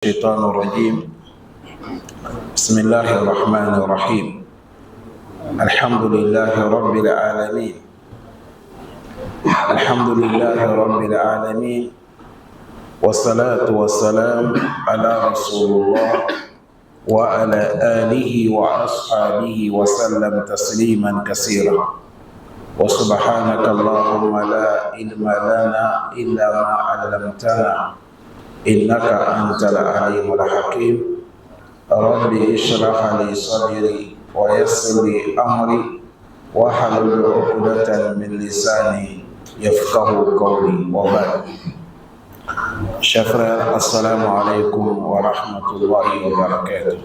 الشيطان الرجيم بسم الله الرحمن الرحيم الحمد لله رب العالمين الحمد لله رب العالمين والصلاة والسلام على رسول الله وعلى آله وأصحابه وسلم تسليما كثيرا وسبحانك اللهم لا علم لنا إلا ما علمتنا إنك أنت العليم الحكيم رب اشرح لي صدري ويسر لي أمري واحلل عقدة من لساني يفقه قولي وبعد. Chers frères, assalamu alaikum wa rahmatullahi wa barakatuh.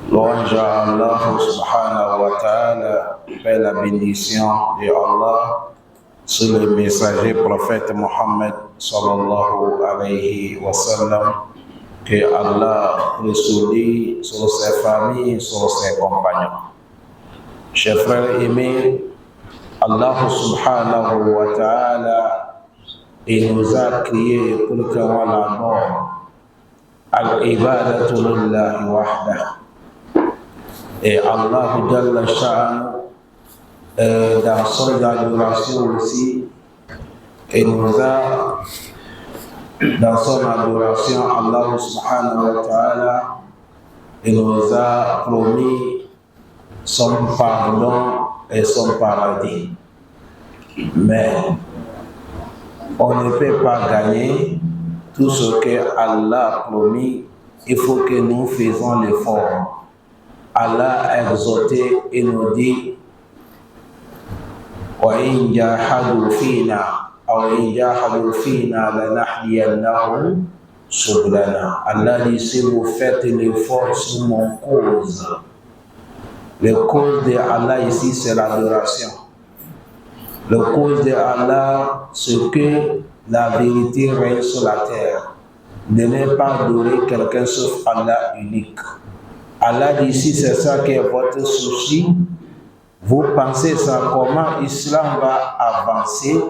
Louange à Allah subhanahu wa ta'ala, paix la bénédiction de Allah sur le messager prophète Mohammed sallallahu alayhi wa sallam, que Allah le soulie sur ses familles, sur ses compagnons. Chers frères aimés, Allah subhanahu wa ta'ala, il nous a créé pour que l'on l'adore. Al-ibadatu lillahi wahdah. Et Allah Jalla Sha'an, dans son adoration aussi, il nous a, dans son adoration, Allah subhanahu wa ta'ala, il nous a promis son pardon et son paradis. Mais on ne peut pas gagner tout ce que Allah a promis. Il faut que nous fassions l'effort. Allah a exhorté et nous dit وَإِنْ جَاهَدُوا فِينَا أَوْ إِنْ جَاهَدُوا فِينَا لَنَهْدِيَنَّهُمْ سُبُلَنَا. Allah dit, si vous faites l'effort sur mon cause, le cause de Allah ici c'est l'adoration. Le cause de Allah, c'est que la vérité règne sur la terre. Ne n'est pas adorer quelqu'un sauf Allah unique. Allah dit ici, c'est ça qui est votre souci. Vous pensez ça, comment l'islam va avancer,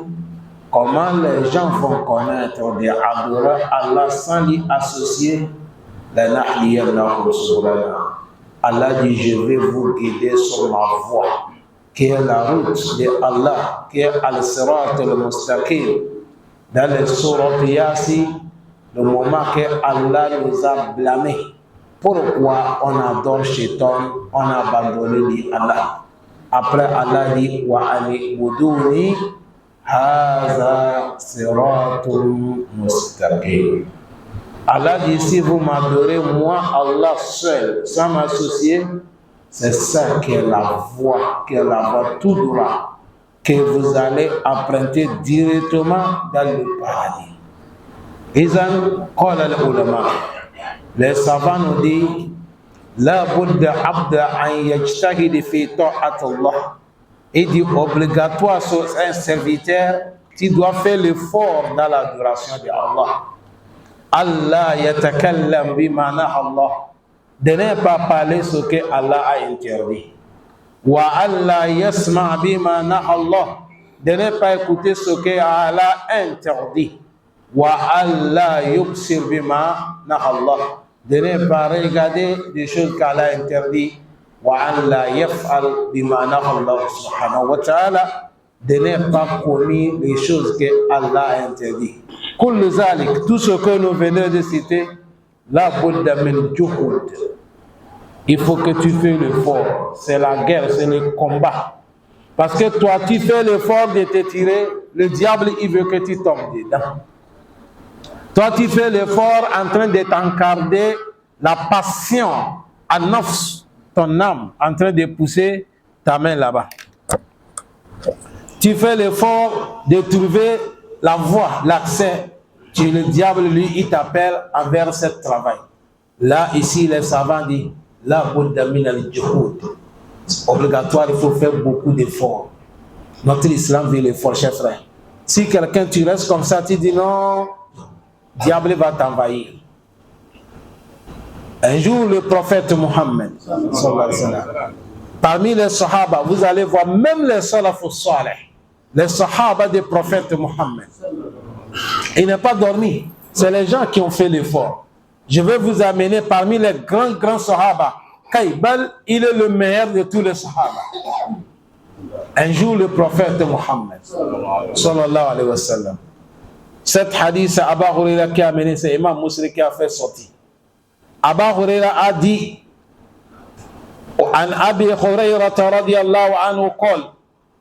comment les gens vont connaître d'adorer Allah sans lui associer. Allah dit, je vais vous guider sur ma voie, qui est la route de Allah, qui est al-sirat al-mustaqim. Dans les sourates Yasin, le moment que Allah nous a blâmés, pourquoi on adore Shaitan, on a abandonné Allah. Après Allah dit, wa ani'buduni haza siratum mustaqim. Allah dit, si vous m'adorez, moi, Allah seul, sans m'associer, c'est ça qui est la voie, tout droit, que vous allez emprunter directement dans le paradis. Izan, qala al-ulama, les savants nous disent, la budda abda an yajtahid fi ta'at Allah. Il dit obligatoire sur un serviteur, tu dois faire l'effort dans l'adoration de Allah. Allah yatakallam bima naha Allah. De ne pas parler ce que Allah a interdit. Wa Allah yasma bima naha Allah. De ne pas écouter ce que Allah a interdit. Wa Allah yubsir bima naha Allah. De ne pas regarder des choses qu'Allah a interdit. Wa Allah yaf'al bima naha Allah subhanahu wa ta'ala. De ne pas commettre les choses que Allah a interdit. Kull zalik, tout ce que nous venons de citer, la budda min juhud. Il faut que tu fasses l'effort. C'est la guerre, c'est le combat. Parce que toi, tu fais l'effort de te tirer, le diable, il veut que tu tombes dedans. Toi, tu fais l'effort en train de t'encarder la passion, an-nafs, ton âme, en train de pousser ta main là-bas. Tu fais l'effort de trouver la voie, l'accès. Le diable, lui, il t'appelle envers ce travail. Là, ici, les savants disent, la budda min al-juhud. Obligatoire, il faut faire beaucoup d'efforts. Notre islam veut l'effort, chers frères. Si quelqu'un, tu restes comme ça, tu dis non, le diable va t'envahir. Un jour, le prophète Mohammed, parmi les sahaba, vous allez voir même les salafus salih, les sahaba des prophètes Mohammed. Il n'a pas dormi. C'est les gens qui ont fait l'effort. Je vais vous amener parmi les grands sahaba. Kaïbal, il est le meilleur de tous les sahaba. Un jour, le prophète Mohammed, sallallahu alayhi wa sallam, cet hadith, c'est Aba Huraira qui a amené, c'est Imam Muslim qui a fait sortir. Aba Huraira a dit, عن أبي هريرة رضي الله عنه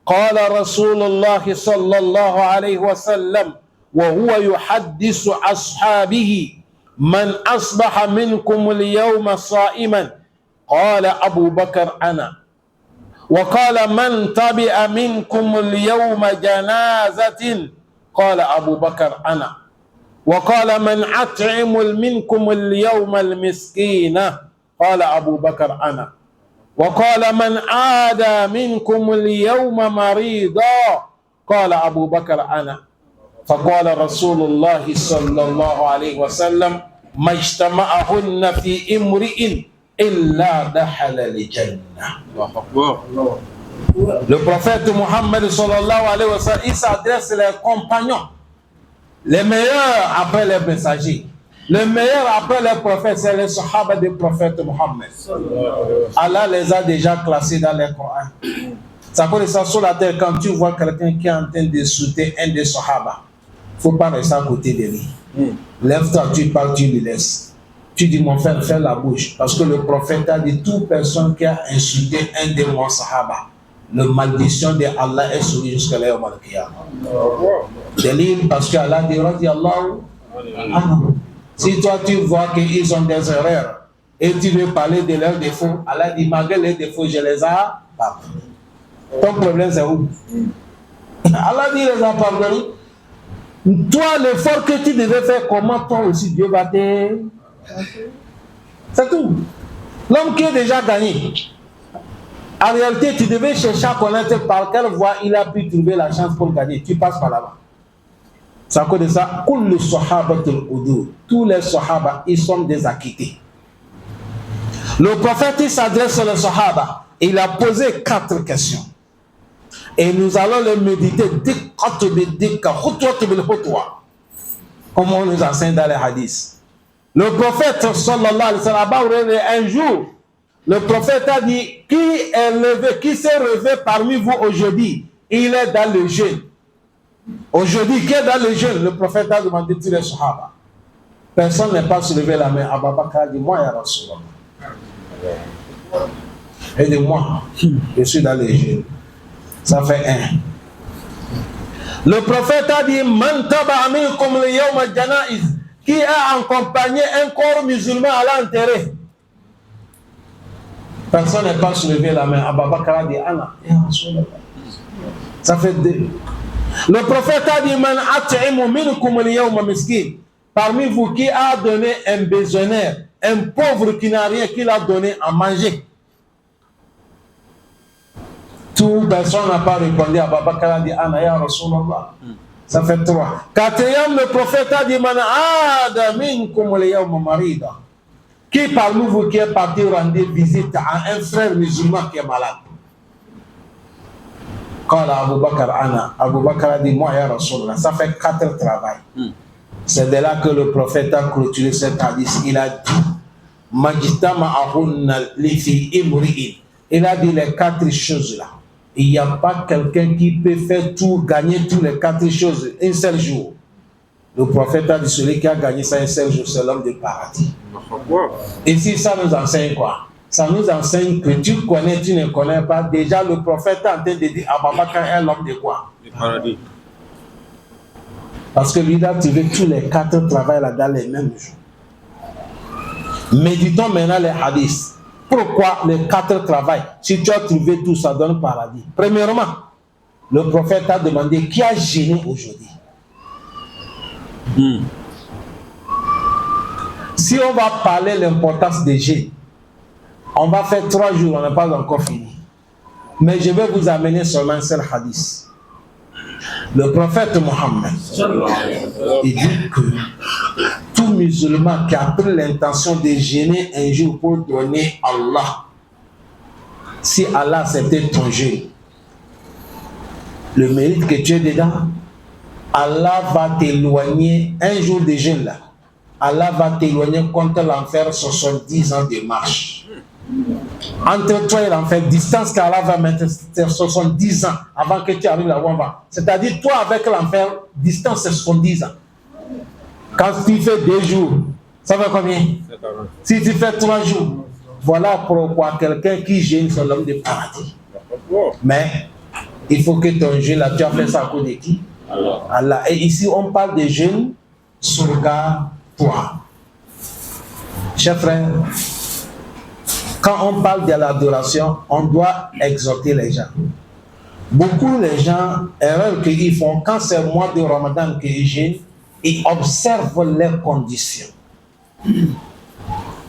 قال رسول الله صلى الله عليه وسلم وهو يحدث أصحابه من أصبح منكم اليوم صائما قال أبو بكر أنا وقال من تبع منكم اليوم جنازة قال أبو بكر أنا وقال من أطعم منكم اليوم المسكين قال أبو بكر أنا وقال من عاد منكم اليوم مريضا قال أبو بكر أنا فقال رسول الله صلى الله عليه وسلم ما اجتمعهن في امرئ إلا دخل الجنة. Le prophète Mohammed sallallahu alayhi wa sallam, il s'adresse aux compagnons, les meilleurs après les messagers. Le meilleur après les prophètes, c'est les sahaba du prophète Mohammed. Allah les a déjà classés dans les Coran. Ça peut ça sur la terre quand tu vois quelqu'un qui est en train de soutenir un des sahaba. Il ne faut pas rester à côté de lui. Lève-toi, tu parles, tu lui laisses. Tu dis mon frère, fais la bouche. Parce que le prophète a dit toute personne qui a insulté un de mon sahaba, la malédiction de Allah est sur lui jusqu'à l'heure de Qiyamah. Délire parce que Allah dit radiyallahu anhu. Si toi tu vois qu'ils ont des erreurs et tu veux parler de leurs défauts, Allah dit malgré les défauts, je les ai pardonnés. Ton problème c'est où? Allah dit les a pardonnés. Toi, l'effort que tu devais faire, comment toi aussi Dieu va te... C'est tout. L'homme qui est déjà gagné. En réalité, tu devais chercher à connaître par quelle voie il a pu trouver la chance pour gagner. Tu passes par là-bas. C'est à cause de ça, tous les sahaba, ils sont désacquittés. Le prophète, il s'adresse aux sahaba. Il a posé 4 questions. Et nous allons les méditer comme on nous enseigne dans les hadiths. Le prophète, sallallahu alayhi wa sallam, un jour, le prophète a dit, qui s'est levé parmi vous aujourd'hui? Il est dans le jeûne. Aujourd'hui, qui est dans le jeûne? Le prophète a demandé tous les sahaba. Personne n'est pas soulevé la main. Abu Bakr a dit, moi, ya Rasulullah. Aidez-moi, je suis dans le jeûne. Ça fait 1. Le prophète a dit, man taba minkum al-yawma janaiz, qui a accompagné un corps musulman à l'enterrer. Personne n'est pas soulevé la main. Abu Bakr a dit, Anna. Ça fait 2. Le prophète a dit, man at'imu minkum al-yawma miskin, parmi vous qui a donné un besognaire, un pauvre qui n'a rien, qui l'a donné à manger. Toute personne n'a pas répondu. À Abu Bakr a dit, Anna ya Rasulullah. Ça fait 3. 4e, le prophète a dit, man aada minkum al-yawma marida, qui parmi vous qui est parti rendre visite à un frère musulman qui est malade. Quand Abu Bakr Anna, Abu Bakr a dit, moi ya Rasulullah. Ça fait 4 travail. C'est de là que le prophète a clôturé cet hadith. Il a dit, Majtama ahunna li fi imri'in. Il a dit les 4 choses là. Il n'y a pas quelqu'un qui peut faire tout, gagner toutes les 4 choses un seul jour. Le prophète a dit, celui qui a gagné ça un seul jour, c'est l'homme du paradis. Et si ça nous enseigne quoi? Ça nous enseigne que tu connais, tu ne connais pas. Déjà, le prophète est en train de dire, Abu Bakr est l'homme de quoi? Du paradis. Parce que lui, il a trouvé tous les 4 travails là dans les mêmes jours. Méditons maintenant les hadiths. Pourquoi les 4 travails? Si tu as trouvé tout, ça donne paradis. Premièrement, le prophète a demandé qui a jeûné aujourd'hui. Si on va parler de l'importance des jeûnes, on va faire 3 jours, on n'est pas encore fini. Mais je vais vous amener seulement un seul hadith. Le prophète Mohammed, il dit que tout musulman qui a pris l'intention de jeûner un jour pour donner Allah, si Allah acceptait ton jeûne, le mérite que tu es dedans, Allah va t'éloigner un jour de jeûne là. Allah va t'éloigner contre l'enfer 70 ans de marche. Entre toi et l'enfer, distance qu'Allah va mettre, c'est 70 ans avant que tu arrives là où on va. C'est-à-dire, toi avec l'enfer, distance c'est 70 ans. Quand tu fais 2 jours, ça fait combien? Si tu fais 3 jours, voilà pourquoi quelqu'un qui jeûne, c'est l'homme de paradis. Mais il faut que ton jeûne, là, tu as fait ça à cause de qui? Allah. Et ici, on parle de jeûne surrogatoire. Chers frères, quand on parle de l'adoration, on doit exhorter les gens. Beaucoup de gens, erreur qu'ils font, quand c'est le mois de Ramadan qu'ils jeûnent, ils observent les conditions.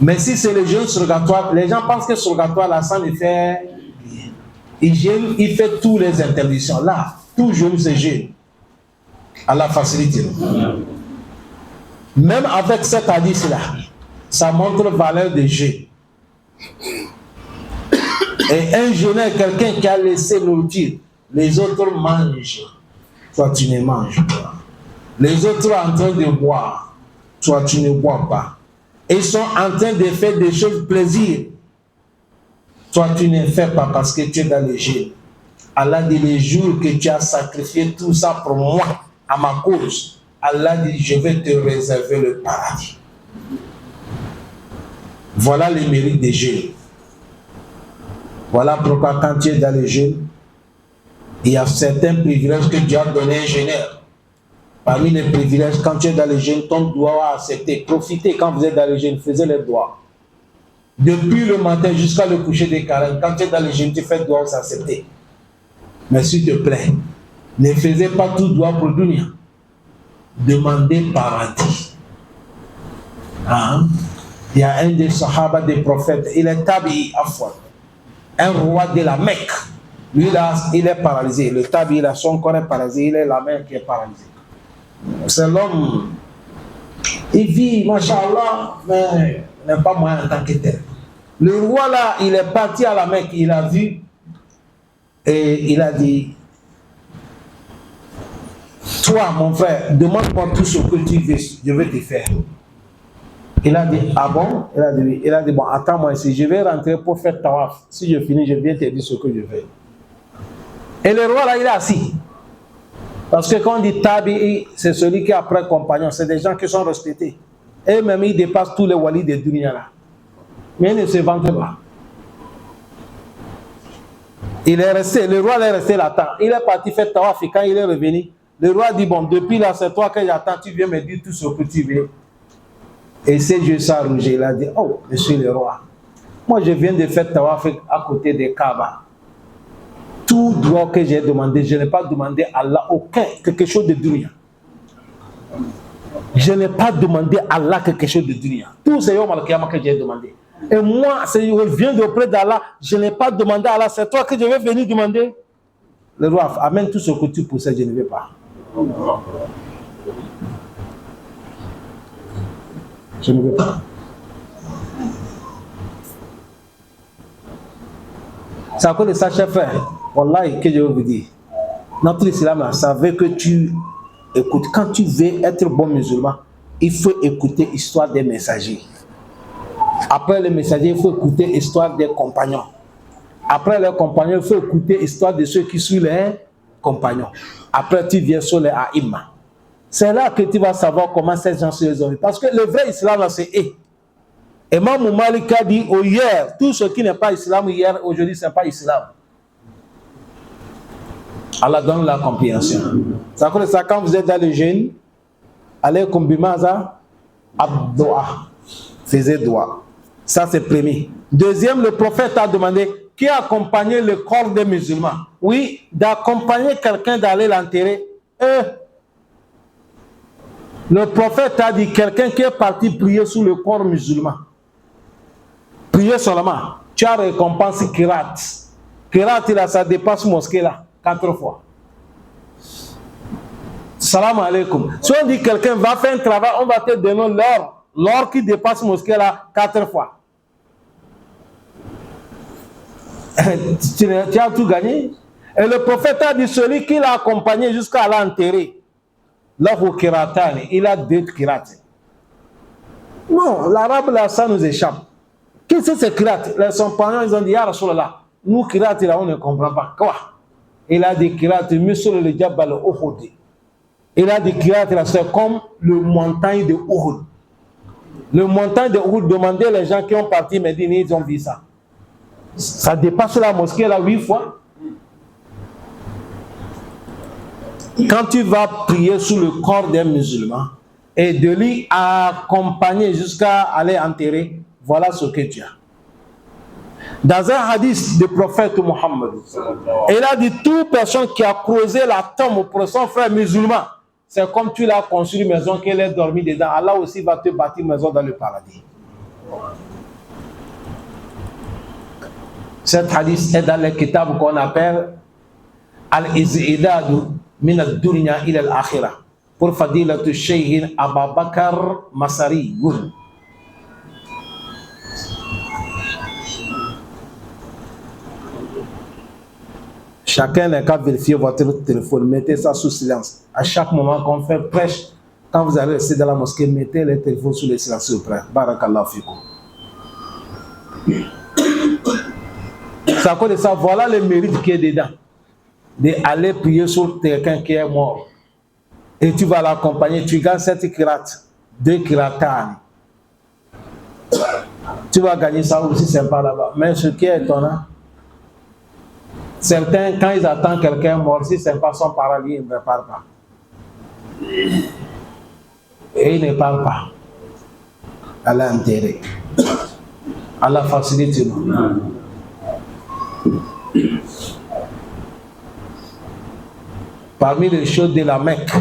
Mais si c'est le jeûne surrogatoire, les gens pensent que surrogatoire, là, ça le fait bien. Il jeûne, il fait toutes les interdictions. Là, tout jeûne, c'est jeûne. Allah facilite. Même avec cet hadith-là, ça montre la valeur des jeûnes. Et un jeûneur, quelqu'un qui a laissé nourriture, les autres mangent, toi tu ne manges pas. Les autres sont en train de boire, toi tu ne bois pas. Ils sont en train de faire des choses plaisir, toi tu ne fais pas parce que tu es dans le jeûne. Allah dit les jours que tu as sacrifié tout ça pour moi, à ma cause, Allah dit je vais te réserver le paradis. Voilà les mérites des jeûnes. Voilà pourquoi quand tu es dans le jeûne, il y a certains privilèges que Dieu a donné un jeûneur. Parmi les privilèges, quand tu es dans le jeûne, ton doigt à accepter. Profitez quand vous êtes dans le jeûne, faisez les doigts. Depuis le matin jusqu'à le coucher des carènes, quand tu es dans le jeûne, tu fais doigt à accepter. Mais s'il te plaît, ne faisez pas tout doigt pour dunya. Demandez paradis. Hein? Il y a un des sahaba des prophètes, il est tabi afwa, un roi de la Mecque. Lui là, il est paralysé. Le tabi, là, son corps est paralysé, il est la main qui est paralysée. C'est l'homme. Il vit, machallah, mais il n'est pas moyen en tant que tel. Le roi là, il est parti à la Mecque, il a vu et il a dit: toi, mon frère, demande-moi tout ce que tu veux, je vais te faire. Il a dit: ah bon? Il a dit oui. Il a dit: bon, attends-moi ici, je vais rentrer pour faire tawaf. Si je finis, je viens te dire ce que je fais. Et le roi là, il est assis. Parce que quand on dit tabi, c'est celui qui est après compagnon. C'est des gens qui sont respectés. Et même ils dépassent tous les walis de dunya là. Mais ils ne se vantent pas. Il est resté, le roi est resté là-dedans. Il est parti faire tawaf et quand il est revenu, le roi dit: bon, depuis là, c'est toi que j'attends, tu viens me dire tout ce que tu veux. Et ces yeux sont rouges. Il a dit: oh, monsieur le roi, moi je viens de faire tawaf à côté de Kaaba. Tout droit que j'ai demandé, je n'ai pas demandé à Allah aucun, quelque chose de dunya. Je n'ai pas demandé à Allah quelque chose de dunya. Tout c'est Yom Al-Qiyamah que j'ai demandé. Et moi, je viens d'auprès d'Allah, je n'ai pas demandé à Allah, c'est toi que je vais venir demander. Le roi, amène tout ce que tu possèdes, je ne vais pas. Je ne veux pas. C'est à cause de ça, chers frères, wallahi, que je vais vous dire. Notre islam, ça veut que tu écoutes. Quand tu veux être bon musulman, il faut écouter l'histoire des messagers. Après les messagers, il faut écouter l'histoire des compagnons. Après les compagnons, il faut écouter l'histoire de ceux qui suivent les compagnons. Après, tu viens sur les aïma. C'est là que tu vas savoir comment ces gens se résolvent. Parce que le vrai islam, là, c'est eux. Imam Malik a dit: oh, hier, tout ce qui n'est pas islam hier, aujourd'hui, ce n'est pas islam. Allah donne la compréhension. C'est à cause de ça, quand vous êtes dans le jeûne, allez comme bimaza, abdoa, faisez doigt. Ça, c'est premier. Deuxième, le prophète a demandé: qui a accompagné le corps des musulmans? Oui, d'accompagner quelqu'un d'aller l'enterrer. Le prophète a dit: quelqu'un qui est parti prier sous le corps musulman. Prier seulement. Tu as récompense Kirat. Kirat, là, ça dépasse mosquée là, 4 fois. Salam alaikum. Si on dit quelqu'un va faire un travail, on va te donner l'or. L'or qui dépasse mosquée là, 4 fois. Tu as tout gagné. Et le prophète a dit: celui qui l'a accompagné jusqu'à l'enterrer, il a 2 kirats. Non, l'arabe là, ça nous échappe. Qu'est-ce que c'est kirat? Son parents, ils ont dit, ya Rasulallah, nous kirat là, on ne comprend pas. Quoi? Il a dit kirat, monsieur le Jabal Uhud. Il a dit kirat là, c'est comme le montagne de Uhud. Le montagne de Uhud, demandez les gens qui ont parti Médine, ils ont vu ça. Ça dépasse la mosquée là 8 fois. Quand tu vas prier sous le corps d'un musulman et de lui accompagner jusqu'à aller enterrer, voilà ce que tu as. Dans un hadith du prophète Mohammed, il a dit toute personne qui a creusé la tombe pour son frère musulman, c'est comme tu l'as construit une maison qu'elle est dormie dedans. Allah aussi va te bâtir une maison dans le paradis. Cet hadith est dans le kitab qu'on appelle Al-Iz'idadu min al-dunya ila al-akhirah pour Fadilatu Shaykh Abu Bakr Masari. Chacun n'a qu'à vérifier votre téléphone, mettez ça sous silence. À chaque moment qu'on fait prêche, quand vous allez rester dans la mosquée, mettez les téléphones sous le silence s'il vous plaît. Barakallahu fikum. C'est à cause de ça, voilà le mérite qui est dedans. D'aller prier sur quelqu'un qui est mort. Et tu vas l'accompagner, tu gagnes 7 kirats, 2 kiratan. Tu vas gagner ça aussi sympa là-bas. Mais ce qui est étonnant, certains, quand ils attendent quelqu'un mort, si c'est pas son parent, ils ne parlent pas. Et ils ne parlent pas. Allah a intérêt. Allah facilite nous. Parmi les choses de la Mecque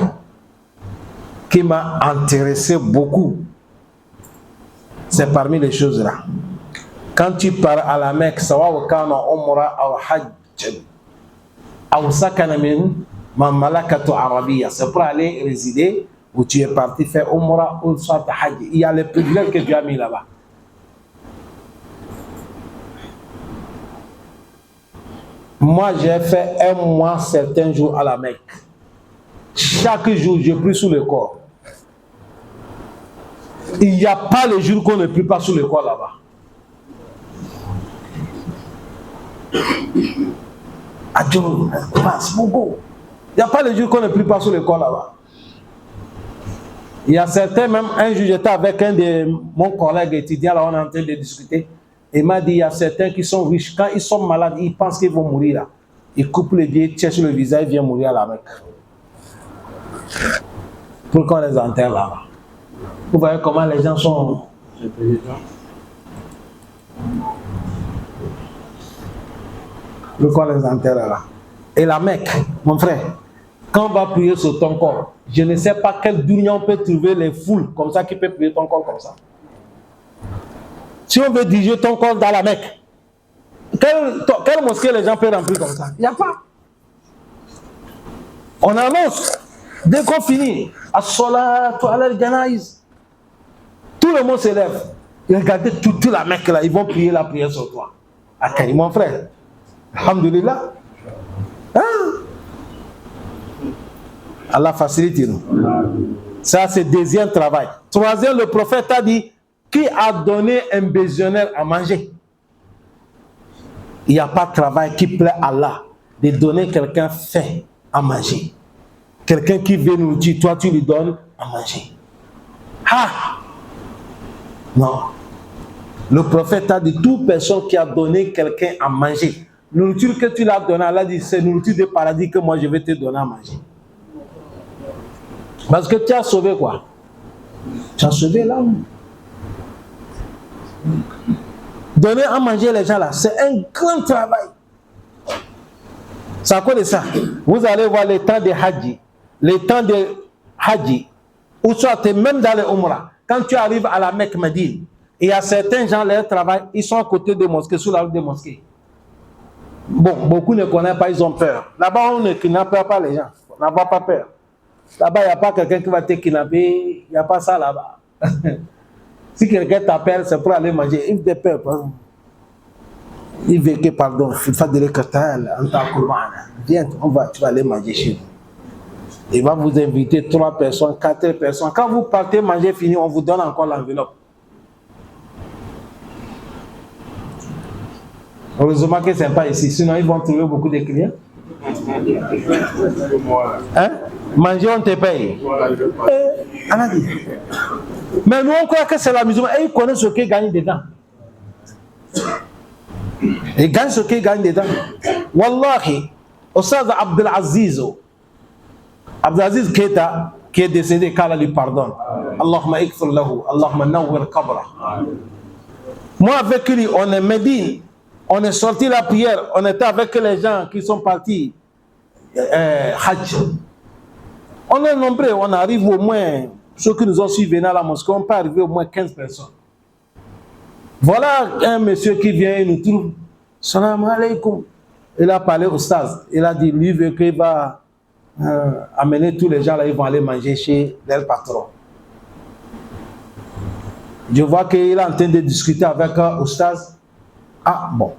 qui m'a intéressé beaucoup, c'est parmi les choses là. Quand tu pars à la Mecque, sawa kana umra ou hajj, ou sakana min malakatu arabiya, c'est pour aller résider où tu es parti faire umra ou soit hajj. Il y a les privilèges que tu as mis là-bas. Moi, j'ai fait un mois, certains jours à la Mecque. Chaque jour, je prie sous le corps. Il n'y a pas le jour qu'on ne prie pas sous le corps là-bas. Adjo, passe, Mogo. Il n'y a pas le jour qu'on ne prie pas sous le corps là-bas. Il y a certains, même un jour, j'étais avec un de mon collègue étudiant, là, on est en train de discuter. Il m'a dit, il y a certains qui sont riches, quand ils sont malades, ils pensent qu'ils vont mourir là. Ils coupent les pieds, tirent sur le visage, ils viennent mourir à la Mecque. Pour qu'on les enterre là-bas. Vous voyez comment les gens sont intelligents. Pour qu'on les enterre là. Et la Mecque, mon frère, quand on va prier sur ton corps, je ne sais pas quel dunya on peut trouver les foules comme ça qui peut prier ton corps comme ça. Si on veut diriger ton corps dans la Mecque, quelle mosquée les gens peuvent remplir comme ça? Il n'y a pas. On annonce, dès qu'on finit, As-Salat, Al-Janaïs, tout le monde se lève. Regardez toute la Mecque là, ils vont prier la prière sur toi. Akari, mon frère. Alhamdulillah. Hein? Allah facilite nous. Ça, c'est le deuxième travail. Troisième, le prophète a dit, qui a donné un bésionnaire à manger? Il n'y a pas de travail qui plaît à Allah de donner quelqu'un faim à manger. Quelqu'un qui veut nous dire, toi tu lui donnes à manger. Ah! Non. Le prophète a dit, toute personne qui a donné quelqu'un à manger, nourriture que tu l'as donnée, Allah dit, c'est nourriture de paradis que moi je vais te donner à manger. Parce que tu as sauvé quoi? Tu as sauvé l'âme. Donner à manger les gens là, c'est un grand travail. C'est à cause de ça. Vous allez voir les temps de Hadji, les temps de Hadji, ou soit même dans les Umrah. Quand tu arrives à la Mecque Médine, il y a certains gens, leur travail, ils sont à côté des mosquées, sous la route des mosquées. Bon, beaucoup ne connaissent pas, ils ont peur. Là-bas, on ne kidnappe pas les gens. On n'a pas peur. Là-bas, il n'y a pas quelqu'un qui va te kidnapper. Il n'y a pas ça là-bas. Si quelqu'un t'appelle, c'est pour aller manger. Il te peur. Il veut que, pardon, il faut dire que viens, tu vas aller manger chez nous. Il va vous inviter 3 personnes, 4 personnes. Quand vous partez manger fini, on vous donne encore l'enveloppe. Heureusement que c'est pas ici, sinon ils vont trouver beaucoup de clients. Hein? Manger, on te paye. Mais nous, on croit que c'est la musulmane. Et ils connaissent ce qu'ils gagnent dedans. Ils gagnent ce qu'ils gagnent dedans. Wallahi, Oustaz Abdelaziz Keita, qui est décédé, qu'Allah lui pardonne. Allahumma ikfir lahu, Allahumma nawwir qabra. Moi, avec lui, on est Médine. On est sorti la prière, on était avec les gens qui sont partis Hajj. On est nombreux, on arrive au moins, ceux qui nous ont suivis à la mosquée, on peut arriver au moins 15 personnes. Voilà un monsieur qui vient et nous trouve. Salam alaikum. Il a parlé au stade. Il a dit, lui veut qu'il va amener tous les gens là, ils vont aller manger chez leur patron. Je vois qu'il est en train de discuter avec Oustaz. Ah bon,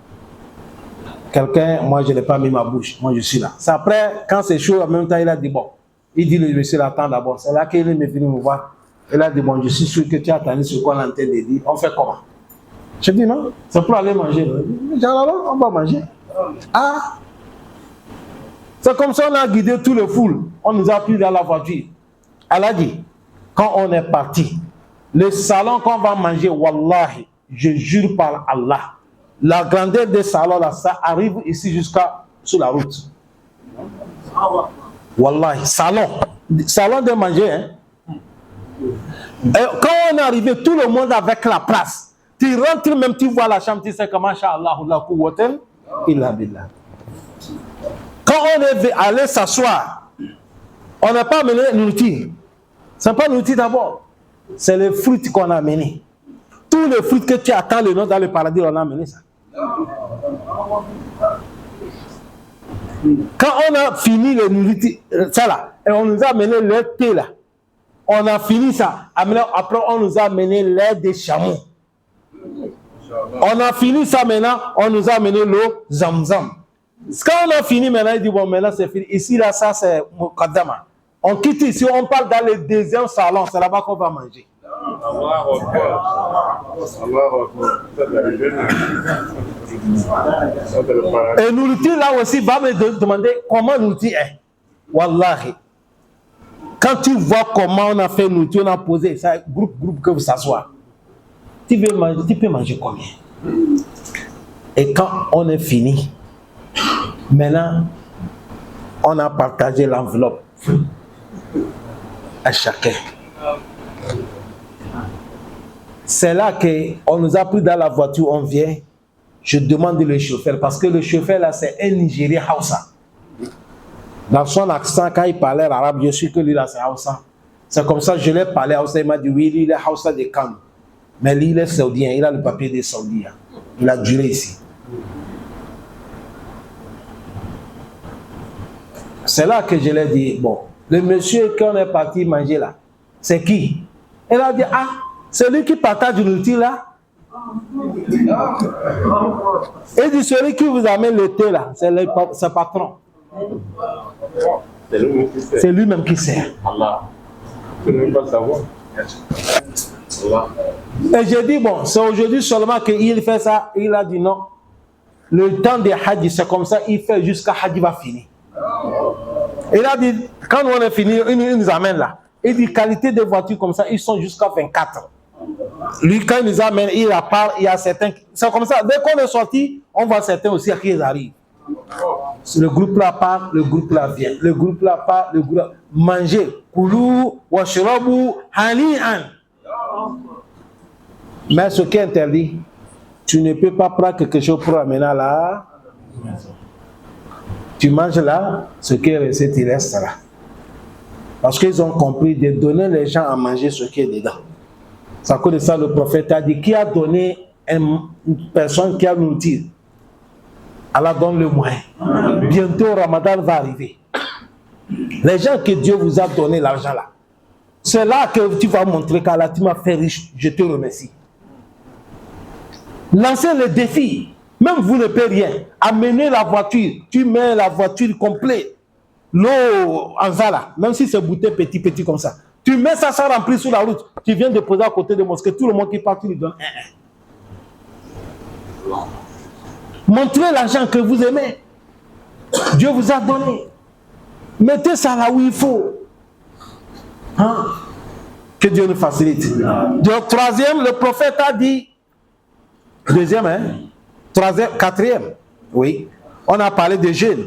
quelqu'un, moi je n'ai pas mis ma bouche, moi je suis là. C'est après, quand c'est chaud, en même temps il a dit bon, il dit le monsieur l'attend d'abord. C'est là qu'il est venu me voir. Il a dit bon, je suis sûr que tu as entendu ce qu'on est en train de dire, on fait comment? Je dis non, c'est pour aller manger. Alors, on va manger. Ah, c'est comme ça on a guidé tout le foule, on nous a pris dans la voiture. Elle a dit, quand on est parti, le salon qu'on va manger, wallahi, je jure par Allah, la grandeur des salons là, ça arrive ici jusqu'à sur la route. Wallahi, salon de manger. Hein? Et quand on est arrivé, tout le monde avec la place. Tu rentres même, tu vois la chambre, tu sais comment, Inch'Allah, la quwwatan illa billah. Quand on est allé s'asseoir, on n'a pas amené nourriture. Ce n'est pas nourriture d'abord, c'est les fruits qu'on a amenés. Tous les fruits que tu attends le nom dans le paradis, on a amené ça. Quand on a fini le nourriture, ça là, et on nous a amené le thé là, on a fini ça. Après, on nous a amené lait de chameau. On a fini ça maintenant, on nous a amené l'eau Zamzam. Quand on a fini maintenant, il dit bon, maintenant c'est fini. Ici là, ça c'est Muqaddama. On quitte ici, on parle dans le deuxième salon, c'est là-bas qu'on va manger. Et nourriture là aussi va me demander comment nourriture est. Wallahi. Quand tu vois comment on a fait nourriture, on a posé ça, groupe que vous s'assoyez. Tu peux manger combien? Et quand on est fini, maintenant, on a partagé l'enveloppe à chacun. C'est là qu'on nous a pris dans la voiture, on vient, je demande le chauffeur, parce que le chauffeur là, c'est un Nigérien Hausa. Dans son accent, quand il parlait arabe, je suis que lui là, c'est Hausa. C'est comme ça que je l'ai parlé Hausa, il m'a dit oui, lui, il est Hausa de Kano. Mais lui, il est saoudien, il a le papier des Saoudiens. Il a duré ici. C'est là que je l'ai dit, bon, le monsieur qu'on est parti manger là, c'est qui? Il a dit, ah, c'est lui qui partage du nourriture là. Il dit, celui qui vous amène le thé là, c'est le patron. C'est lui-même qui sert. Et j'ai dit, bon, c'est aujourd'hui seulement qu'il fait ça. Il a dit non. Le temps des Hajj, c'est comme ça, il fait jusqu'à Hajj va finir. Il a dit, quand on est fini, il nous amène là. Il dit, qualité de voiture comme ça, ils sont jusqu'à 24. Lui, quand il nous amène, il a part, il y a certains. C'est comme ça, dès qu'on est sorti, on voit certains aussi à qui ils arrivent. Le groupe là part, le groupe là vient. Le groupe là part, le groupe là. Manger. Koulou, washrabu, hani'an. Mais ce qui est interdit, tu ne peux pas prendre quelque chose pour amener là. Tu manges là, ce qui est resté, tu restes là. Parce qu'ils ont compris de donner les gens à manger ce qui est dedans. C'est à cause de ça le prophète a dit, qui a donné une personne qui a nourri, Allah donne le moyen. Bientôt Ramadan va arriver. Les gens que Dieu vous a donné l'argent là, c'est là que tu vas montrer qu'Allah tu m'as fait riche, je te remercie. Lancez le défi. Même vous ne payez rien. Amenez la voiture. Tu mets la voiture complète. L'eau en là. Même si c'est bouteille petit comme ça. Tu mets ça, ça remplit sur la route. Tu viens de poser à côté de la mosquée. Tout le monde qui part, tu lui donnes un. Montrez l'argent que vous aimez. Dieu vous a donné. Mettez ça là où il faut. Hein? Que Dieu nous facilite. Donc, troisième, le prophète a dit. Deuxième, hein? Troisième, quatrième. Oui. On a parlé de jeûne.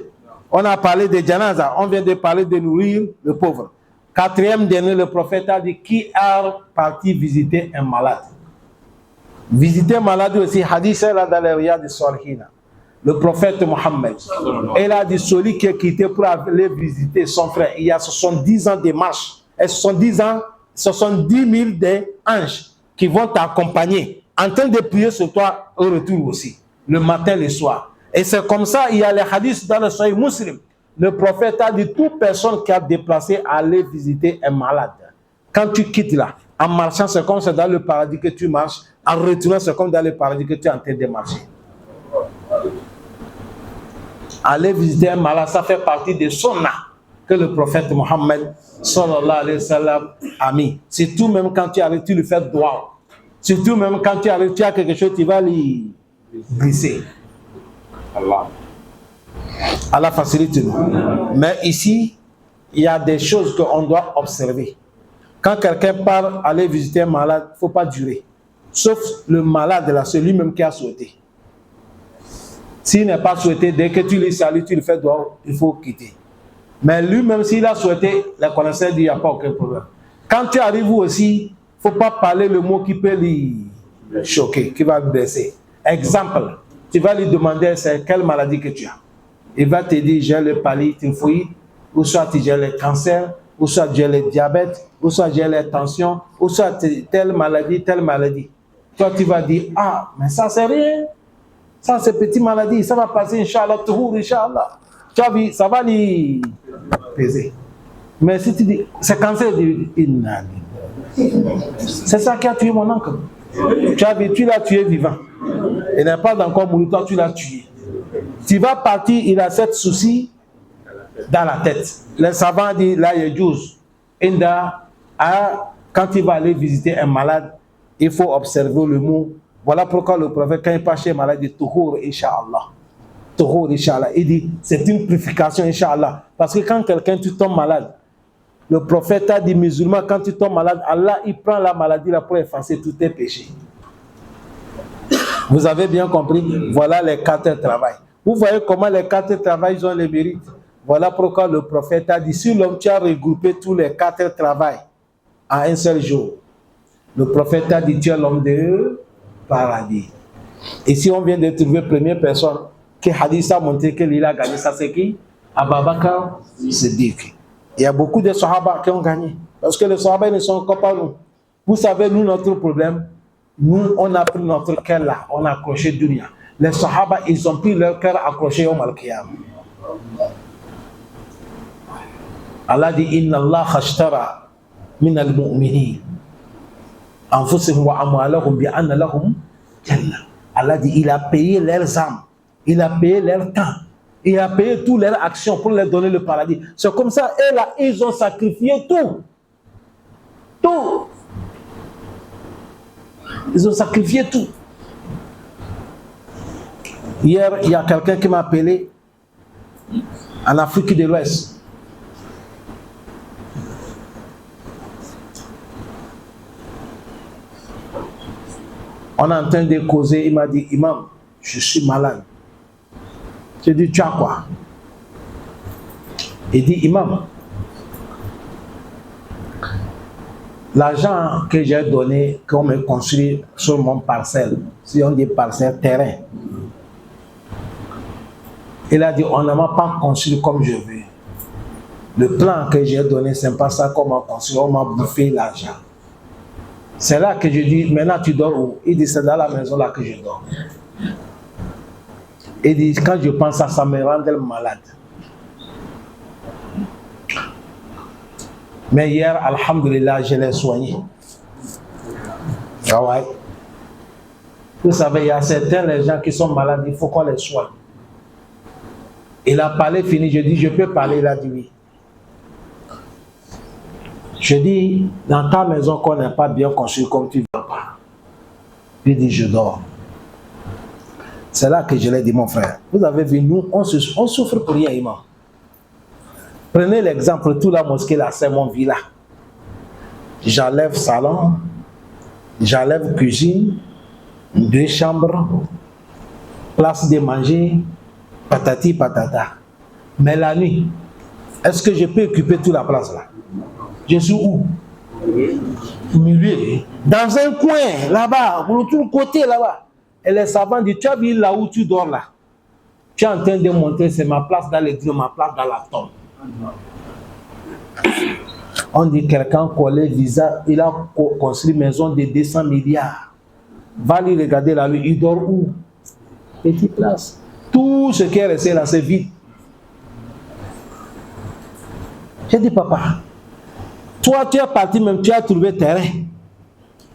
On a parlé de janaza. On vient de parler de nourrir le pauvre. Quatrième dernier, le prophète a dit qui a parti visiter un malade. Visiter un malade aussi, hadith là dans les Riyad al-Salihin. Le prophète Mohammed, il a dit celui qui est quitté pour aller visiter son frère, il y a 70 ans de marche, et 70 000 d'anges qui vont t'accompagner, en train de prier sur toi au retour aussi, le matin et le soir. Et c'est comme ça, il y a les hadiths dans le Sahih Muslim. Le prophète a dit toute personne qui a déplacé à aller visiter un malade. Quand tu quittes là, en marchant, c'est comme c'est dans le paradis que tu marches. En retournant, c'est comme dans le paradis que tu es en train de marcher. Aller visiter un malade, ça fait partie des sunnah que le prophète Mohammed sallallahu alayhi wa sallam a mis. Surtout même quand tu arrives, tu lui fais droit. Surtout même quand tu arrives, tu as quelque chose, tu vas lui glisser. Allah facilite nous. Mais ici, il y a des choses qu'on doit observer. Quand quelqu'un part aller visiter un malade, il ne faut pas durer. Sauf le malade là, c'est lui-même qui a souhaité. S'il n'est pas souhaité, dès que tu lui salues, tu lui fais droit, il faut quitter. Mais lui-même, s'il a souhaité, les connaisseurs disent qu'il n'y a pas aucun problème. Quand tu arrives aussi, il ne faut pas parler le mot qui peut lui choquer, qui va lui blesser. Exemple, tu vas lui demander c'est quelle maladie que tu as. Il va te dire j'ai le palytyphoïde, ou soit j'ai le cancer, ou soit j'ai le diabète, ou soit j'ai la tension, ou soit telle maladie, telle maladie. Toi, tu vas dire ah, mais ça c'est rien. Ça c'est petite maladie, ça va passer, Inch'Allah, Inch'Allah. Tu as vu, ça va lui peser. Mais si tu dis c'est cancer, c'est ça qui a tué mon oncle. Tu as vu, tu l'as tué vivant. Il n'est pas encore mouru, toi tu l'as tué. Tu vas partir, il a cette souci dans la tête. Les savants disent, là, il y a Djouz. Quand il va aller visiter un malade, il faut observer le mot. Voilà pourquoi le prophète, quand il passe chez un malade, il dit Touhour, Inch'Allah. Touhour, Inch'Allah. Il dit, c'est une purification, Inch'Allah. Parce que quand quelqu'un, tu tombes malade, le prophète a dit, musulman, quand tu tombes malade, Allah, il prend la maladie là pour effacer tous tes péchés. Vous avez bien compris? Voilà les 4 travail. Vous voyez comment les 4 travail, ils ont les mérites. Voilà pourquoi le prophète a dit, si l'homme tu as regroupé tous les 4 travail en un seul jour, le prophète a dit, tu es l'homme de paradis. Et si on vient de trouver première personne que Hadith a montré qu'il a gagné, ça c'est qui? Abu Bakr Siddiq. Il y a beaucoup de Sahaba qui ont gagné. Parce que les Sahaba ne sont encore pas nous. Vous savez, nous, notre problème, nous, on a pris notre cœur là, on a accroché Dunya. Les Sahaba, ils ont pris leur cœur accroché au Mal-Qiyam. Allah dit, Inna Allah khashtara min al-mu'minin. Anfusihum wa amwalahum bi'anna lahum jannah. Allah dit, il a payé leurs âmes, il a payé leur temps, il a payé toutes leurs actions pour leur donner le paradis. C'est comme ça, et là, ils ont sacrifié tout. Tout. Ils ont sacrifié tout. Hier, il y a quelqu'un qui m'a appelé en Afrique de l'Ouest. On est en train de causer, il m'a dit, Imam, je suis malade. J'ai dit, tu as quoi? Il dit, Imam, l'argent que j'ai donné, qu'on me construit sur mon parcelle, si on dit parcelle, terrain, il a dit, on ne m'a pas construit comme je veux. Le plan que j'ai donné, ce n'est pas ça qu'on m'a construit, on m'a bouffé l'argent. C'est là que je dis, maintenant tu dors où? Il dit, c'est dans la maison là que je dors. Il dit, quand je pense à ça, me rend malade. Mais hier, alhamdulillah, je l'ai soigné. Ah ouais. Vous savez, il y a certains les gens qui sont malades, il faut qu'on les soigne. Il a parlé, fini, je dis, je peux parler, il a dit oui. Je dis, dans ta maison qu'on n'est pas bien construit comme tu ne veux pas. Il dit, je dors. C'est là que je l'ai dit, mon frère. Vous avez vu, nous, on souffre pour rien, imam. Prenez l'exemple, toute la mosquée, là, c'est mon villa. J'enlève salon, j'enlève cuisine, 2 chambres, place de manger, patati patata. Mais la nuit, est-ce que je peux occuper toute la place là? Je suis où? Au milieu. Dans un coin, là-bas, pour l'autre côté, là-bas. Et les savants disent, tu as vu là où tu dors là? Tu es en train de montrer, c'est ma place dans l'église, ma place dans la tombe. On dit quelqu'un collé visa, il a construit une maison de 200 milliards. Va lui regarder là, lui, il dort où? Petite place. Tout ce qui est resté là, c'est vide. J'ai dit, papa, toi, tu es parti même, tu as trouvé terrain.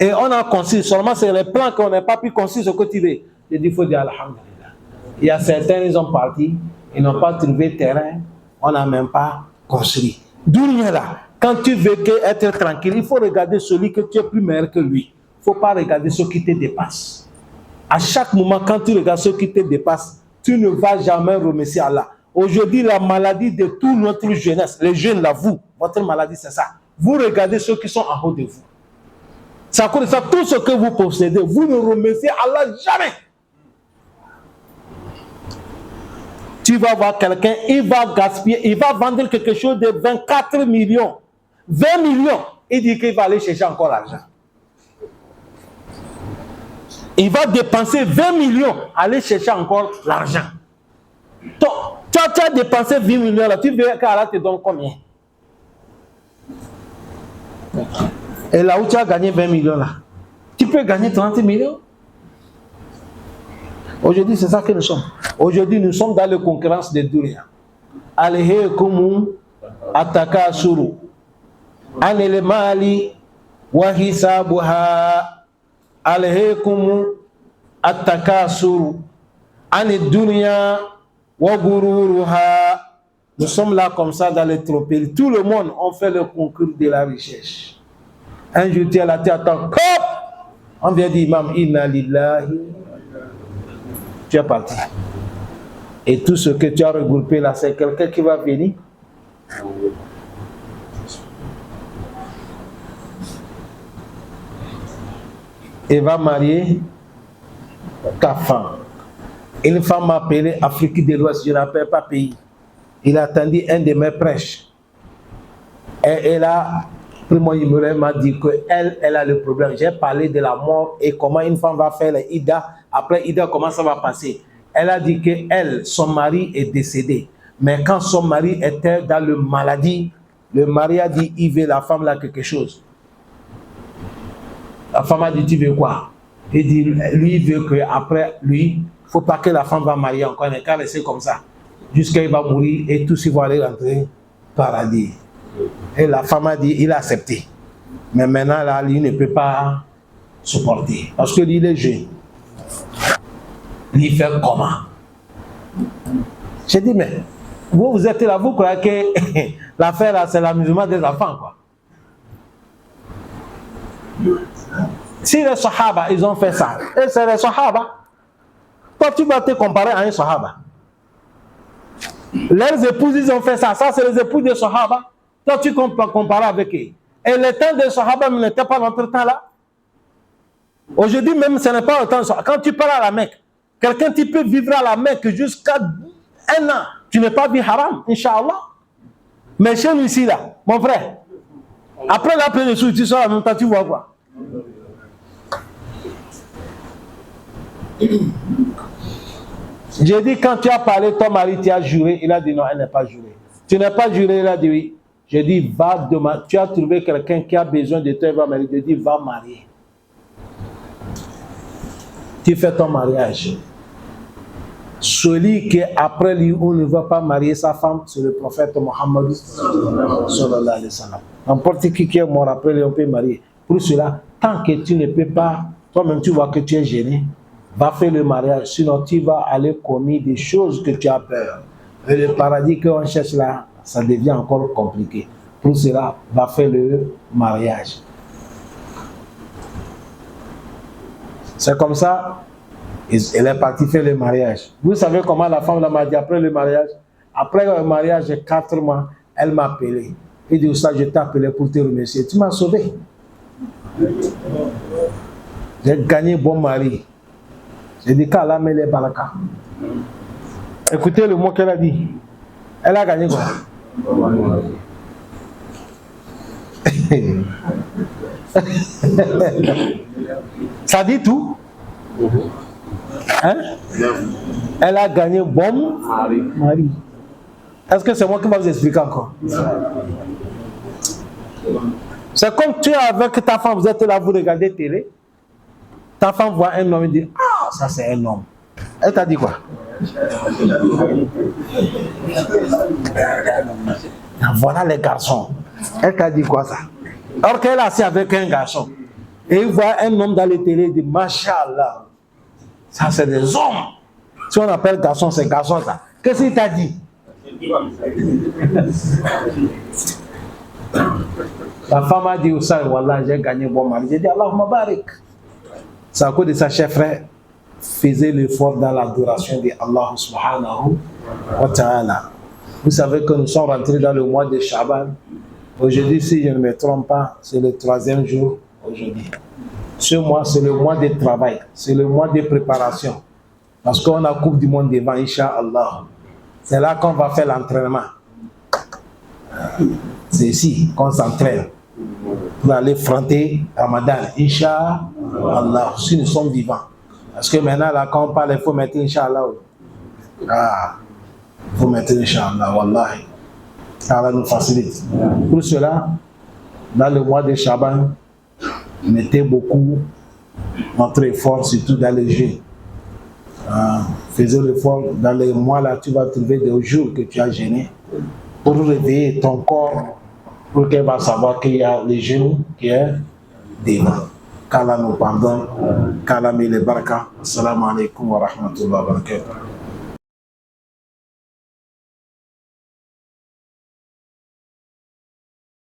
Et on a construit, seulement c'est les plans qu'on n'a pas pu construire ce que tu veux. J'ai dit, il faut dire Alhamdulillah. Il y a certains, ils sont partis, ils n'ont pas trouvé terrain, on n'a même pas construit. D'où il y a là. Quand tu veux être tranquille, il faut regarder celui que tu es plus meilleur que lui. Il ne faut pas regarder ceux qui te dépassent. À chaque moment, quand tu regardes ceux qui te dépassent, tu ne vas jamais remercier Allah. Aujourd'hui, la maladie de toute notre jeunesse, les jeunes là, vous, votre maladie, c'est ça. Vous regardez ceux qui sont en haut de vous. C'est à cause de ça, tout ce que vous possédez, vous ne remerciez Allah jamais. Tu vas voir quelqu'un, il va gaspiller, il va vendre quelque chose de 24 millions, 20 millions. Il dit qu'il va aller chercher encore l'argent. Il va dépenser 20 millions, aller chercher encore l'argent. Tu as dépensé 20 millions là, tu veux qu'Allah te donne combien? Et là où tu as gagné 20 millions là, tu peux gagner 30 millions. Aujourd'hui, c'est ça que nous sommes. Aujourd'hui, nous sommes dans la concurrence de Duria. Alehekumu atakasuru. Anele mali wa hisabuha. Alehekumu atakasuru. Ane dunya wa gururuha. Nous sommes là comme ça dans les tropées. Tout le monde, on fait le concours de la recherche. Un jour, tu es là, tu attends. Hop! On vient dire, Imam, inna lillahi. Tu es parti. Et tout ce que tu as regroupé là, c'est quelqu'un qui va venir. Et va marier ta femme. Une femme m'a appelé Afrique de l'Ouest, je n'appelle pas pays. Il a attendu un de mes prêches. Et elle a, moi, il m'a dit qu'elle a le problème. J'ai parlé de la mort et comment une femme va faire l'Ida. Après Ida, comment ça va passer? Elle a dit que elle, son mari est décédé. Mais quand son mari était dans la maladie, le mari a dit, il veut la femme là quelque chose. La femme a dit, tu veux quoi? Il dit, lui, il veut qu'après lui, il ne faut pas que la femme va marier encore, elle n'est qu'à rester comme ça. Jusqu'à il va mourir et tous ils vont aller rentrer au paradis. Et la femme a dit, il a accepté. Mais maintenant, là, lui ne peut pas supporter. Parce que lui, il est jeune. Lui, il fait comment? J'ai dit, mais vous êtes là, vous croyez que l'affaire, là, c'est l'amusement des enfants, quoi. Si les Sahaba, ils ont fait ça, et c'est les Sahaba, toi, tu vas te comparer à un Sahaba. Leurs épouses, ils ont fait ça. Ça, c'est les épouses des Sahaba. Toi, tu compares avec eux. Et le temps des Sahaba n'était pas notre temps là. Aujourd'hui, même, ce n'est pas le temps. Quand tu parles à la Mecque, quelqu'un, tu peux vivre à la Mecque jusqu'à 1 an. Tu n'es pas vu haram, Inch'Allah. Mais chez nous ici, là, mon frère, après la paix de sous, tu sors en même temps, tu vois quoi? J'ai dit, quand tu as parlé, ton mari, tu as juré. Il a dit non, elle n'est pas jurée. Tu n'es pas juré, il a dit oui. J'ai dit, va demain. Tu as trouvé quelqu'un qui a besoin de toi, il va marier. J'ai dit, va marier. Tu fais ton mariage. Celui qui, après lui, on ne va pas marier sa femme, c'est le prophète Mohammed. Sallallahu alayhi wa sallam. N'importe qui est mort après lui, on peut marier. Pour cela, tant que tu ne peux pas, toi-même, tu vois que tu es gêné. Va faire le mariage, sinon tu vas aller commettre des choses que tu as peur. Et le paradis qu'on cherche là, ça devient encore compliqué. Pour cela, va faire le mariage. C'est comme ça, Elle est partie faire le mariage. Vous savez comment la femme m'a dit après le mariage? Après le mariage, j'ai 4 mois, elle m'a appelé. Et dit, ça, je t'ai appelé pour te remercier. Tu m'as sauvé. J'ai gagné bon mari. J'ai dit qu'Allah met les barakas. Écoutez le mot qu'elle a dit. Elle a gagné quoi? Ça dit tout? Hein? Elle a gagné bon mari. Est-ce que c'est moi qui vais vous expliquer encore? C'est comme tu es avec ta femme, vous êtes là, vous regardez télé. Ta femme voit un homme et dit, ah, ça c'est un homme. Elle t'a dit quoi? Voilà les garçons. Elle t'a dit quoi ça? Alors qu'elle est assise avec un garçon. Et il voit un homme dans les télé, il dit, Masha'Allah. Ça c'est des hommes. Si on appelle garçon, c'est garçon ça. Qu'est-ce qu'il t'a dit? La femme a dit, ça, voilà, j'ai gagné bon mari. J'ai dit, Allahumma barik. C'est à cause de sa chef frère faisait l'effort dans l'adoration de Allah subhanahu wa ta'ala. Vous savez que nous sommes rentrés dans le mois de Shaban. Aujourd'hui, si je ne me trompe pas, c'est le 3e jour aujourd'hui. Ce mois, c'est le mois de travail, c'est le mois de préparation. Parce qu'on a Coupe du Monde devant, Inch'Allah. C'est là qu'on va faire l'entraînement. C'est ici qu'on s'entraîne pour aller affronter Ramadan, Inch'Allah, si nous sommes vivants. Parce que maintenant, là, quand on parle, il faut mettre Inch'Allah. Ah, il faut mettre Inch'Allah, Wallahi. Allah nous facilite. Pour cela, dans le mois de Shaban, mettez beaucoup notre effort, surtout dans les jeûnes. Faisez l'effort dans les mois là, tu vas trouver des jours que tu as jeûné pour réveiller ton corps, pour qu'il va savoir qu'il y a les jeûnes qui est devant. Qu'Allah nous pardonne, qu'Allah met les barakas. Assalamu alaikum wa rahmatullahi wa barakatuh.